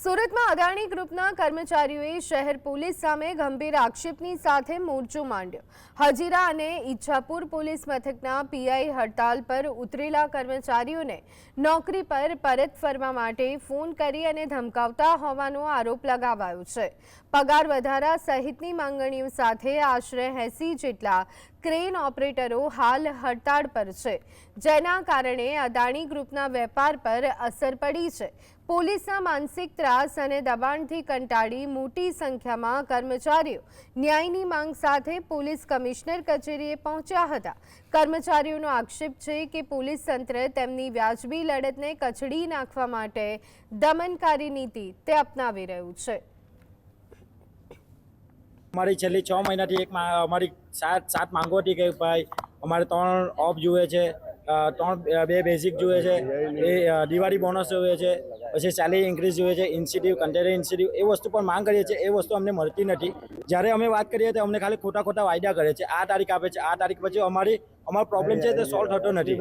સુરતમાં અદાણી ગ્રુપના કર્મચારીઓએ શહેર પોલીસ સામે ગંભીર આક્ષેપની સાથે મોરચો માંડ્યો। હજીરા અને ઈચ્છાપુર પોલીસ મથકના પીઆઈ હડતાલ પર ઉતરેલા કર્મચારીઓને નોકરી પર પરત ફરવા માટે ફોન કરી અને ધમકાવતા હોવાનો આરોપ લગાવાયો છે। પગાર વધારા સહિતની માંગણીઓ સાથે આશરે 80 જેટલા ક્રેન ઓપરેટરો હાલ હડતાળ પર છે, જેના કારણે અદાણી ગ્રુપના વેપાર પર અસર પડી છે। પોલીસના માનસિક ત્રાસ અને દબાણથી કંટાળી મોટી સંખ્યામાં કર્મચારીઓ ન્યાયની માંગ સાથે પોલીસ કમિશનર કચેરીએ પહોંચ્યા હતા। કર્મચારીઓનો આક્ષેપ છે કે પોલીસ તંત્ર તેમની વ્યાજબી લડતને કચડી નાખવા માટે દમનકારી નીતિ તે અપનાવી રહ્યું છે। અમારી છેલ્લી 6 મહિનાથી અમારી સાત માંગો હતી કે ભાઈ અમારે 3 ઓફ જોઈએ છે, 2 બેઝિક જોઈએ છે, એ દિવાળી બોનસ જોઈએ છે, પછી સેલેરી ઇન્ક્રીઝ જોઈએ છે, ઇન્સેન્ટિવ કન્ટેનર ઇન્સેન્ટિવ એ વસ્તુ પણ માંગ કરીએ છીએ। એ વસ્તુ અમને મળતી નથી। જ્યારે અમે વાત કરીએ તો અમને ખાલી ખોટા વાયદા કરે છે। આ તારીખ આપે છે, આ તારીખ પછી અમારો પ્રોબ્લેમ છે તે સોલ્વ થતો નથી।